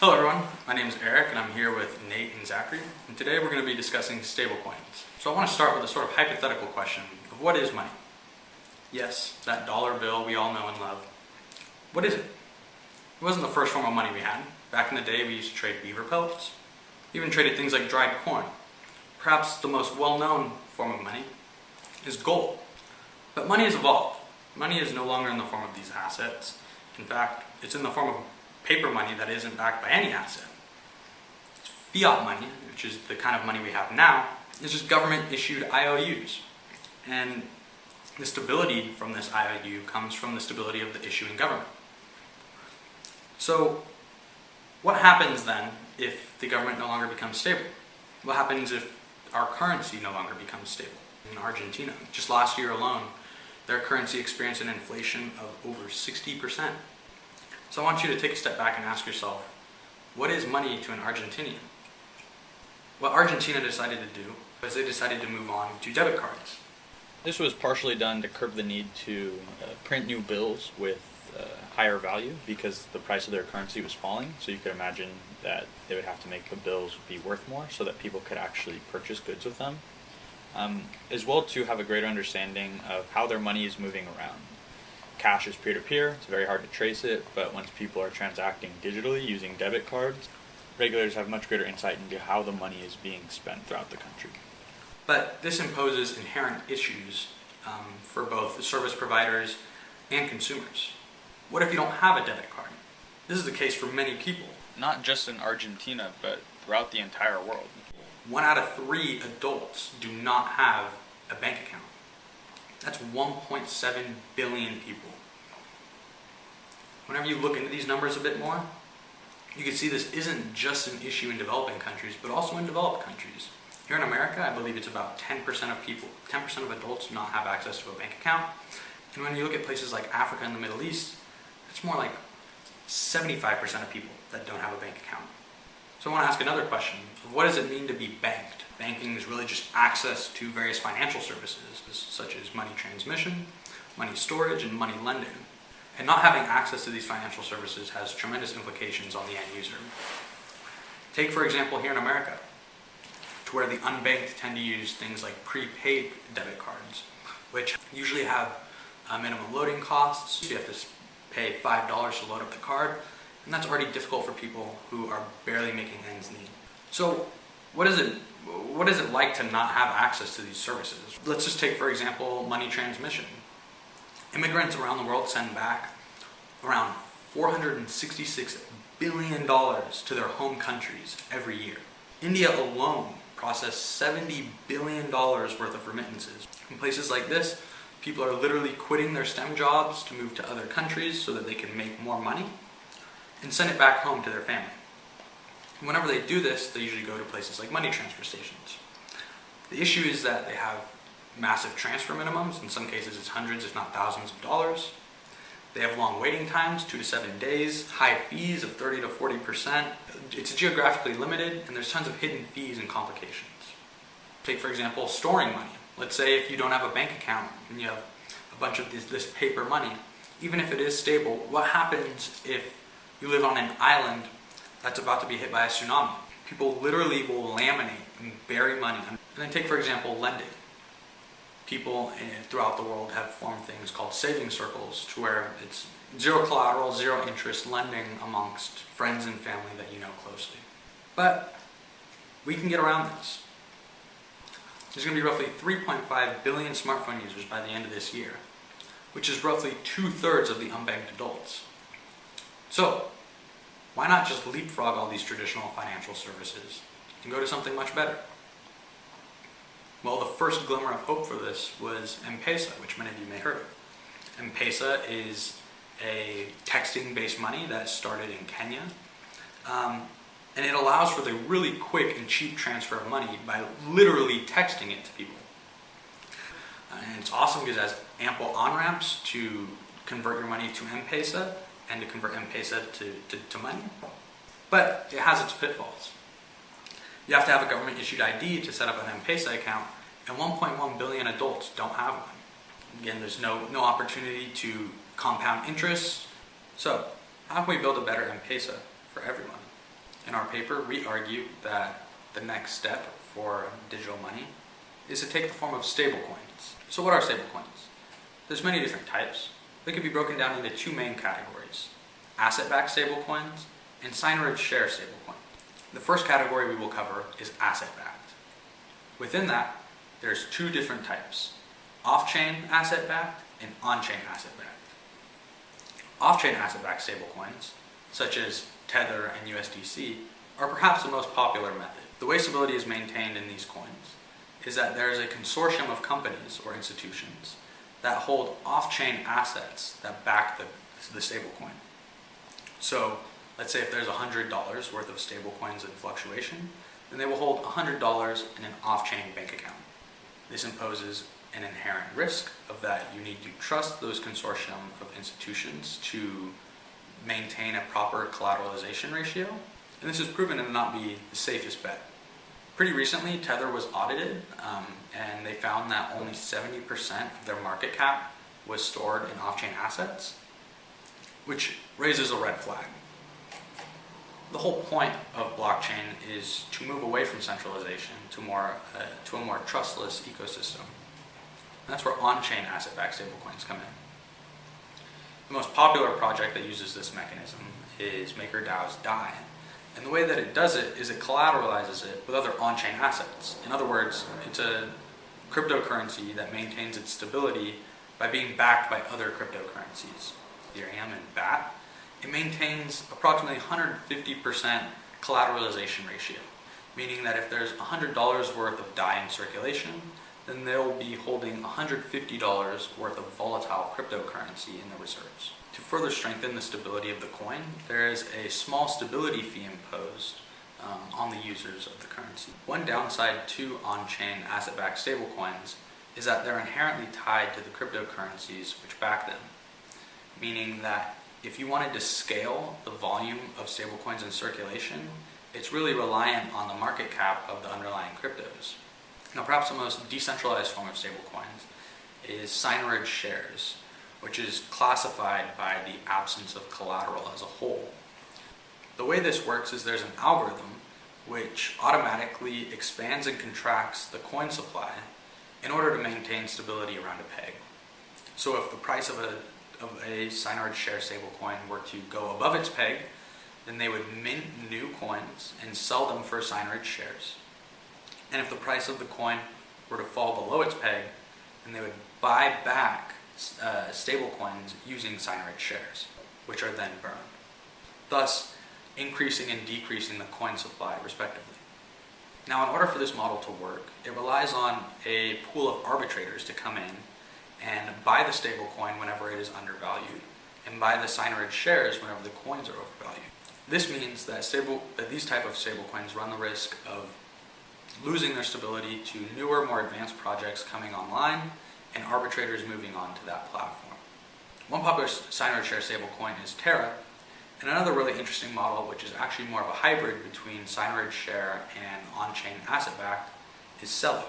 Hello everyone, my name is Eric and I'm here with Nate and Zachary, and today we're going to be discussing stablecoins. So I want to start with a sort of hypothetical question of what is money? Yes, that dollar bill we all know and love. What is it? It wasn't the first form of money we had. Back in the day we used to trade beaver pelts, even traded things like dried corn. Perhaps the most well-known form of money is gold. But money has evolved. Money is no longer in the form of these assets. In fact, it's in the form of paper money that isn't backed by any asset. Fiat money, which is the kind of money we have now, is just government-issued IOUs. And the stability from this IOU comes from the stability of the issuing government. So, what happens then if the government no longer becomes stable? What happens if our currency no longer becomes stable? In Argentina, just last year alone, their currency experienced an inflation of over 60%. So I want you to take a step back and ask yourself, what is money to an Argentinian? What Argentina decided to do was they decided to move on to debit cards. This was partially done to curb the need to print new bills with higher value because the price of their currency was falling. So you could imagine that they would have to make the bills be worth more so that people could actually purchase goods with them. As well to have a greater understanding of how their money is moving around. Cash is peer-to-peer, it's very hard to trace it, but once people are transacting digitally using debit cards, regulators have much greater insight into how the money is being spent throughout the country. But this imposes inherent issues for both the service providers and consumers. What if you don't have a debit card? This is the case for many people. Not just in Argentina, but throughout the entire world. 1 out of 3 adults do not have a bank account. That's 1.7 billion people. Whenever you look into these numbers a bit more, you can see this isn't just an issue in developing countries, but also in developed countries. Here in America, I believe it's about 10% of people, 10% of adults do not have access to a bank account. And when you look at places like Africa and the Middle East, it's more like 75% of people that don't have a bank account. So I want to ask another question. What does it mean to be banked? Banking is really just access to various financial services, such as money transmission, money storage, and money lending. And not having access to these financial services has tremendous implications on the end user. Take, for example, here in America, to where the unbanked tend to use things like prepaid debit cards, which usually have minimum loading costs. You have to pay $5 to load up the card, and that's already difficult for people who are barely making ends meet. So, what is it like to not have access to these services? Let's just take, for example, money transmission. Immigrants around the world send back around $466 billion to their home countries every year. India alone processed $70 billion worth of remittances. In places like this, people are literally quitting their STEM jobs to move to other countries so that they can make more money and send it back home to their family. Whenever they do this, they usually go to places like money transfer stations. The issue is that they have massive transfer minimums. In some cases it's hundreds if not thousands of dollars. They have long waiting times, 2 to 7 days, high fees of 30 to 40%. It's geographically limited and there's tons of hidden fees and complications. Take, for example, storing money. Let's say if you don't have a bank account and you have a bunch of this paper money, even if it is stable, what happens if you live on an island that's about to be hit by a tsunami? People literally will laminate and bury money. And then take, for example, lending. People throughout the world have formed things called saving circles, to where it's zero collateral, zero interest lending amongst friends and family that you know closely. But we can get around this. There's going to be roughly 3.5 billion smartphone users by the end of this year, which is roughly 2/3 of the unbanked adults. So, why not just leapfrog all these traditional financial services and go to something much better? Well, the first glimmer of hope for this was M-Pesa, which many of you may have heard of. M-Pesa is a texting-based money that started in Kenya, and it allows for the really quick and cheap transfer of money by literally texting it to people. And it's awesome because it has ample on-ramps to convert your money to M-Pesa and to convert M-Pesa to money. But it has its pitfalls. You have to have a government-issued ID to set up an M-Pesa account, and 1.1 billion adults don't have one. Again, there's no opportunity to compound interest. So, how can we build a better M-Pesa for everyone? In our paper, we argue that the next step for digital money is to take the form of stablecoins. So what are stablecoins? There's many different types. They can be broken down into two main categories: asset-backed stablecoins and signage share stablecoins. The first category we will cover is asset-backed. Within that, there's two different types: off-chain asset-backed and on-chain asset-backed. Off-chain asset-backed stablecoins, such as Tether and USDC, are perhaps the most popular method. The way stability is maintained in these coins is that there is a consortium of companies or institutions that hold off-chain assets that back the stablecoin. So let's say if there's $100 worth of stablecoins in fluctuation, then they will hold $100 in an off-chain bank account. This imposes an inherent risk of that you need to trust those consortium of institutions to maintain a proper collateralization ratio, and this is proven to not be the safest bet. Pretty recently, Tether was audited, and they found that only 70% of their market cap was stored in off-chain assets, which raises a red flag. The whole point of blockchain is to move away from centralization to a more trustless ecosystem. And that's where on-chain asset-backed stablecoins come in. The most popular project that uses this mechanism is MakerDAO's DAI. And the way that it does it is it collateralizes it with other on-chain assets. In other words, it's a cryptocurrency that maintains its stability by being backed by other cryptocurrencies, Ethereum and BAT. It maintains approximately 150% collateralization ratio, meaning that if there's $100 worth of DAI in circulation, then they'll be holding $150 worth of volatile cryptocurrency in the reserves. To further strengthen the stability of the coin, there is a small stability fee imposed on the users of the currency. One downside to on-chain asset-backed stablecoins is that they're inherently tied to the cryptocurrencies which back them, meaning that if you wanted to scale the volume of stablecoins in circulation, it's really reliant on the market cap of the underlying cryptos. Now, perhaps the most decentralized form of stablecoins is signage shares, which is classified by the absence of collateral as a whole. The way this works is there's an algorithm which automatically expands and contracts the coin supply in order to maintain stability around a peg. So if the price of a signage share stablecoin were to go above its peg, then they would mint new coins and sell them for signage shares. And if the price of the coin were to fall below its peg, then they would buy back stablecoins using signage shares, which are then burned, thus increasing and decreasing the coin supply respectively. Now, in order for this model to work, it relies on a pool of arbitrators to come in and buy the stablecoin whenever it is undervalued, and buy the signage shares whenever the coins are overvalued. This means that these type of stablecoins run the risk of losing their stability to newer, more advanced projects coming online and arbitrators moving on to that platform. One popular signage share stablecoin is Terra, and another really interesting model, which is actually more of a hybrid between signage share and on-chain asset-backed, is Celo.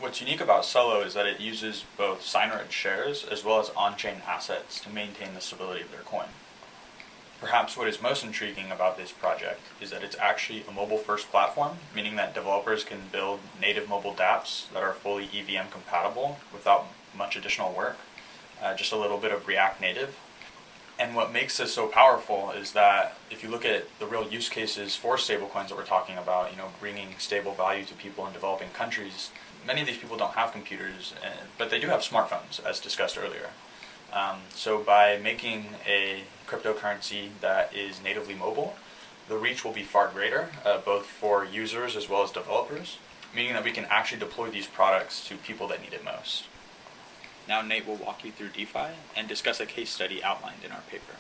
What's unique about Celo is that it uses both signage shares as well as on-chain assets to maintain the stability of their coin. Perhaps what is most intriguing about this project is that it's actually a mobile-first platform, meaning that developers can build native mobile dApps that are fully EVM compatible without much additional work, just a little bit of React Native. And what makes this so powerful is that if you look at the real use cases for stablecoins that we're talking about, bringing stable value to people in developing countries, many of these people don't have computers, but they do have smartphones, as discussed earlier. So by making a cryptocurrency that is natively mobile, the reach will be far greater, both for users as well as developers, meaning that we can actually deploy these products to people that need it most. Now Nate will walk you through DeFi and discuss a case study outlined in our paper.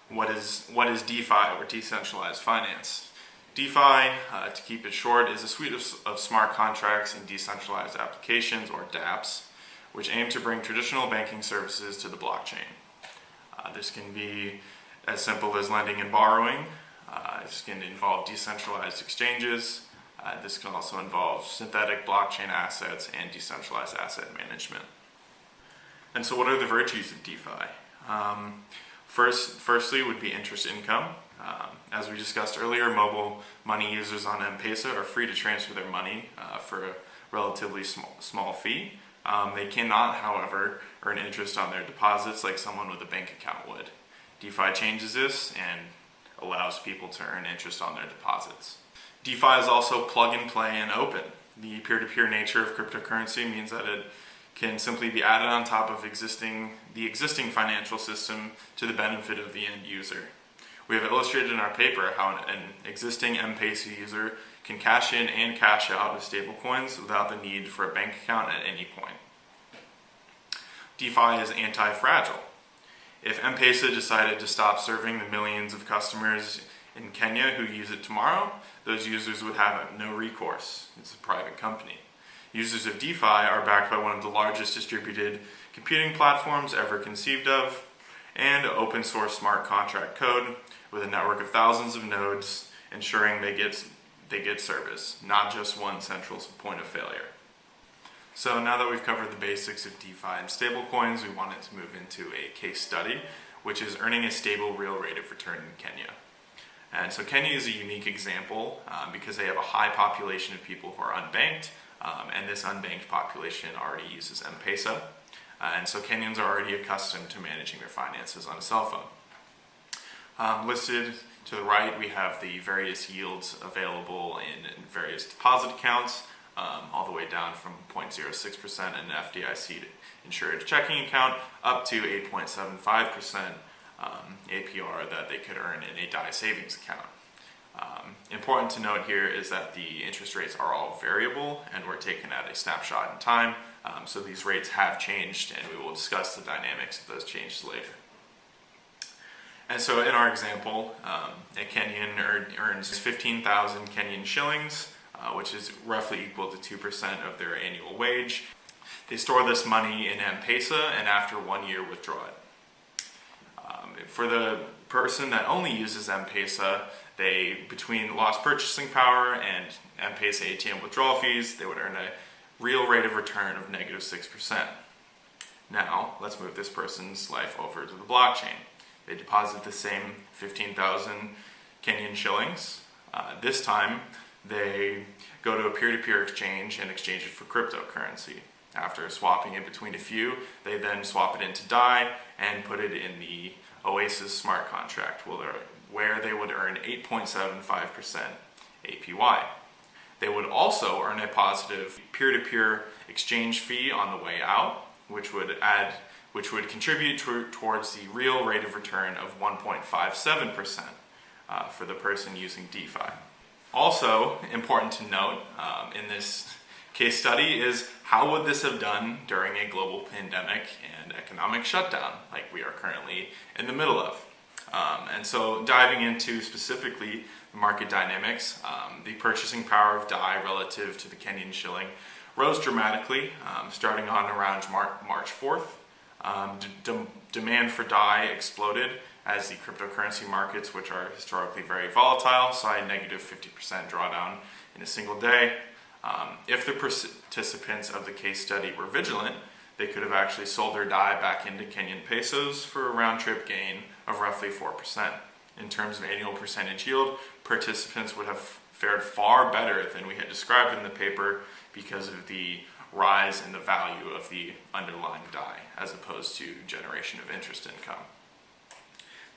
What is DeFi, or decentralized finance? DeFi, to keep it short, is a suite of smart contracts and decentralized applications, or dApps, which aim to bring traditional banking services to the blockchain. This can be as simple as lending and borrowing. This can involve decentralized exchanges. This can also involve synthetic blockchain assets and decentralized asset management. And so what are the virtues of DeFi? Firstly would be interest income. As we discussed earlier, mobile money users on M-Pesa are free to transfer their money for a relatively small fee. They cannot, however, earn interest on their deposits like someone with a bank account would. DeFi changes this and allows people to earn interest on their deposits. DeFi is also plug and play and open. The peer-to-peer nature of cryptocurrency means that it can simply be added on top of the existing financial system to the benefit of the end user. We have illustrated in our paper how an existing M-Pesa user can cash in and cash out with stablecoins without the need for a bank account at any point. DeFi is anti-fragile. If M-Pesa decided to stop serving the millions of customers in Kenya who use it tomorrow, those users would have no recourse. It's a private company. Users of DeFi are backed by one of the largest distributed computing platforms ever conceived of, and open source smart contract code with a network of thousands of nodes ensuring they get service, not just one central point of failure. So now that we've covered the basics of DeFi and stablecoins, we wanted to move into a case study, which is earning a stable real rate of return in Kenya. And so Kenya is a unique example because they have a high population of people who are unbanked, and this unbanked population already uses M-Pesa. And so Kenyans are already accustomed to managing their finances on a cell phone. Listed to the right, we have the various yields available in various deposit accounts, all the way down from 0.06% in an FDIC insured checking account up to 8.75% APR that they could earn in a DI savings account. Important to note here is that the interest rates are all variable and were taken at a snapshot in time, so these rates have changed, and we will discuss the dynamics of those changes later. And so in our example, a Kenyan earns 15,000 Kenyan shillings, which is roughly equal to 2% of their annual wage. They store this money in M-Pesa and after 1 year withdraw it. For the person that only uses M-Pesa, between lost purchasing power and M-Pesa ATM withdrawal fees, they would earn a real rate of return of negative 6%. Now, let's move this person's life over to the blockchain. They deposit the same 15,000 Kenyan shillings. This time, they go to a peer-to-peer exchange and exchange it for cryptocurrency. After swapping it between a few, they then swap it into DAI and put it in the Oasis smart contract, where they would earn 8.75% APY. They would also earn a positive peer-to-peer exchange fee on the way out, which would contribute towards the real rate of return of 1.57% for the person using DeFi. Also important to note in this case study is how would this have done during a global pandemic and economic shutdown like we are currently in the middle of. And so diving into specifically the market dynamics, the purchasing power of DAI relative to the Kenyan shilling rose dramatically starting on around March 4th. Demand for DAI exploded as the cryptocurrency markets, which are historically very volatile, saw a negative 50% drawdown in a single day. If the participants of the case study were vigilant, they could have actually sold their DAI back into Kenyan pesos for a round-trip gain of roughly 4%. In terms of annual percentage yield, participants would have fared far better than we had described in the paper because of the rise in the value of the underlying DAI as opposed to generation of interest income.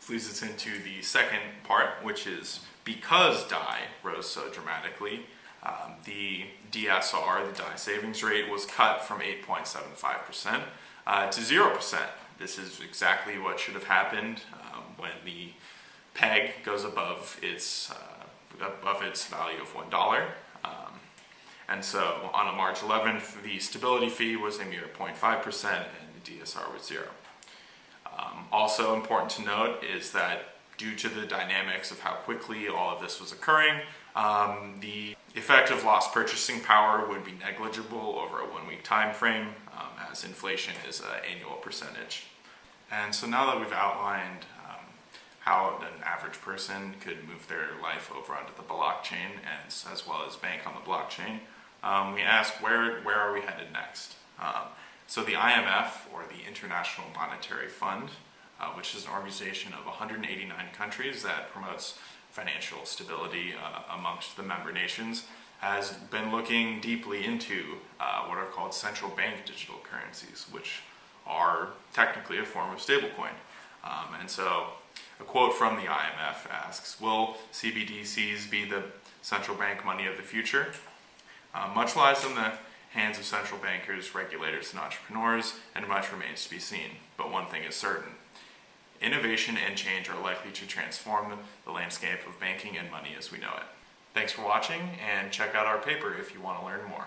This leads us into the second part, which is because DAI rose so dramatically, the DSR, the DAI savings rate, was cut from 8.75% to 0%. This is exactly what should have happened when the peg goes above its value of $1. And so on a March 11th, the stability fee was a mere 0.5% and the DSR was 0. Also important to note is that due to the dynamics of how quickly all of this was occurring, the effect of lost purchasing power would be negligible over a 1 week time frame, as inflation is an annual percentage. And so now that we've outlined how an average person could move their life over onto the blockchain as well as bank on the blockchain, we ask where are we headed next? So the IMF, or the International Monetary Fund, which is an organization of 189 countries that promotes financial stability amongst the member nations, has been looking deeply into what are called central bank digital currencies, which are technically a form of stablecoin. And so a quote from the IMF asks, will CBDCs be the central bank money of the future? Much lies in the hands of central bankers, regulators, and entrepreneurs, and much remains to be seen. But one thing is certain. Innovation and change are likely to transform the landscape of banking and money as we know it. Thanks for watching, and check out our paper if you want to learn more.